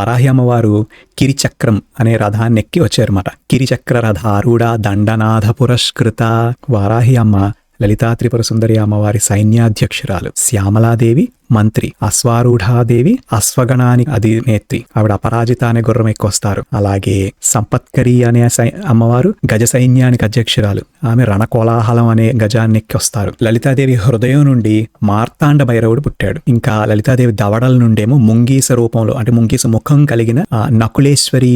వారాహి అమ్మవారు కిరిచక్రం అనే రథాన్ని ఎక్కి వచ్చారన్నమాట. కిరిచక్ర రథారూఢ దండనాథ పురస్కృత. వారాహి అమ్మ లలితా త్రిపుర సుందరి అమ్మవారి సైన్యాధ్యక్షురాలు. శ్యామలాదేవి మంత్రి. అశ్వారూఢాదేవి అశ్వగణానికి అధినేత్రి. ఆవిడ అపరాజిత అనే గుర్రం ఎక్కువస్తారు. అలాగే సంపత్కరి అనే అమ్మవారు గజ సైన్యానికి అధ్యక్షురాలు. ఆమె రణకోలాహలం అనే గజాన్ని ఎక్కొస్తారు. లలితాదేవి హృదయం నుండి మార్తాండ భైరవుడు పుట్టాడు. ఇంకా లలితాదేవి దవడల నుండేమో ముంగీస రూపంలో అంటే ముంగీస ముఖం కలిగిన నకులేశ్వరి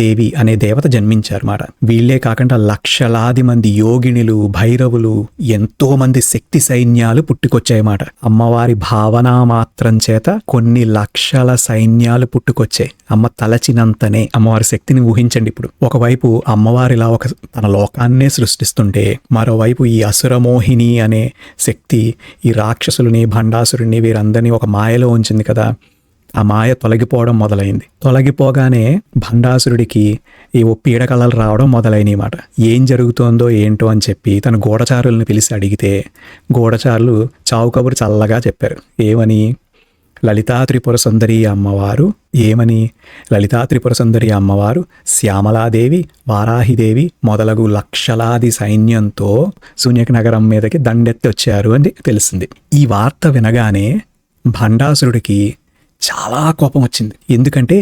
దేవి అనే దేవత జన్మించారు అన్నమాట. వీళ్లే కాకుండా లక్షలాది మంది యోగినులు, భైరవులు, ఎంతో మంది శక్తి సైన్యాలు పుట్టుకొచ్చాయన్నమాట. అమ్మవారి భావన మాత్రం చేత కొన్ని లక్షల సైన్యాలు పుట్టుకొచ్చాయి. అమ్మ తలచినంతనే. అమ్మవారి శక్తిని ఊహించండి. ఇప్పుడు ఒకవైపు అమ్మవారిలా తన లోకాన్నే సృష్టిస్తుంటే, మరోవైపు ఈ అసురమోహిని అనే శక్తి ఈ రాక్షసులని, భండాసురుని వీరందరినీ ఒక మాయలో ఉంచింది కదా. ఆ మాయ తొలగిపోవడం మొదలైంది. తొలగిపోగానే భండాసురుడికి ఈ పీడకలలు రావడం మొదలైనమాట. ఏం జరుగుతోందో ఏంటో అని చెప్పి తన గూఢచారులను పిలిచి అడిగితే గూఢచారులు చావు కబురు చల్లగా చెప్పారు. ఏమని? లలితా త్రిపుర సుందరి అమ్మవారు లలితా త్రిపుర సుందరి అమ్మవారు శ్యామలాదేవి, వారాహిదేవి మొదలగు లక్షలాది సైన్యంతో శూన్యక నగరం మీదకి దండెత్తి వచ్చారు అని తెలిసింది. ఈ వార్త వినగానే భండాసురుడికి చాలా కోపం వచ్చింది. ఎందుకంటే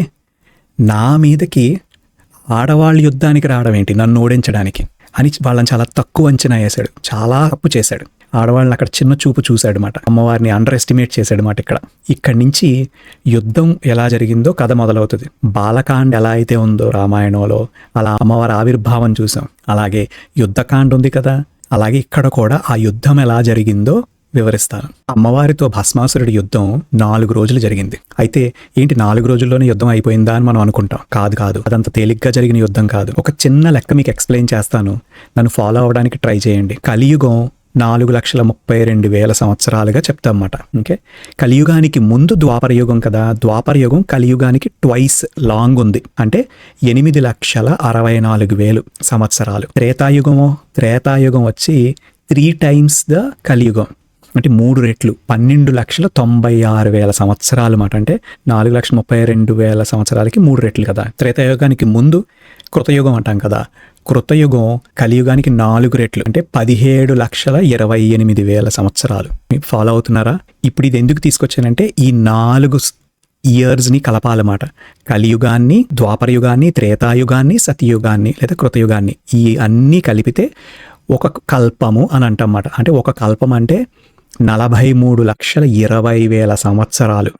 నా మీదకి ఆడవాళ్ళ యుద్ధానికి రావడం ఏంటి, నన్ను ఓడించడానికి అని వాళ్ళని చాలా తక్కువ అంచనా వేశాడు. చాలా తప్పు చేశాడు. ఆడవాళ్ళని అక్కడ చిన్న చూపు చూశాడనమాట. అమ్మవారిని అండర్ ఎస్టిమేట్ చేశాడనమాట. ఇక్కడి నుంచి యుద్ధం ఎలా జరిగిందో కథ మొదలవుతుంది. బాలకాండ ఎలా అయితే ఉందో రామాయణంలో, అలా అమ్మవారి ఆవిర్భావం చూసాం. అలాగే యుద్ధకాండ ఉంది కదా, అలాగే ఇక్కడ కూడా ఆ యుద్ధం ఎలా జరిగిందో వివరిస్తాను. అమ్మవారితో భస్మాసురుడి యుద్ధం 4 రోజులు జరిగింది. అయితే ఏంటి 4 రోజుల్లోనే యుద్ధం అయిపోయిందా అని మనం అనుకుంటాం. కాదు, అదంత తేలిగ్గా జరిగిన యుద్ధం కాదు. ఒక చిన్న లెక్క మీకు ఎక్స్ప్లెయిన్ చేస్తాను, నన్ను ఫాలో అవ్వడానికి ట్రై చేయండి. కలియుగం 4,32,000 సంవత్సరాలుగా చెప్తామన్నమాట. ఓకే, కలియుగానికి ముందు ద్వాపరయుగం కదా. ద్వాపరయుగం కలియుగానికి ట్వైస్ లాంగ్ ఉంది, అంటే 8,64,000 సంవత్సరాలు. త్రేతాయుగం వచ్చి 3 times ద కలియుగం, అంటే 3 రెట్లు 12,96,000 సంవత్సరాలు మాట. అంటే 4,32,000 సంవత్సరాలకి 3 రెట్లు కదా. త్రేతాయుగానికి ముందు కృతయుగం అంటాం కదా. కృతయుగం కలియుగానికి 4 రెట్లు, అంటే 17,28,000 సంవత్సరాలు. ఫాలో అవుతున్నారా? ఇప్పుడు ఇది ఎందుకు తీసుకొచ్చానంటే ఈ 4 ఇయర్స్ని కలపాలన్నమాట. కలియుగాన్ని, ద్వాపరయుగాన్ని, త్రేతాయుగాన్ని, సతయుగాన్ని లేదా కృతయుగాన్ని, ఈ అన్నీ కలిపితే ఒక కల్పము అని అంటమాట. అంటే ఒక కల్పం అంటే 43,20,000 సంవత్సరాలు.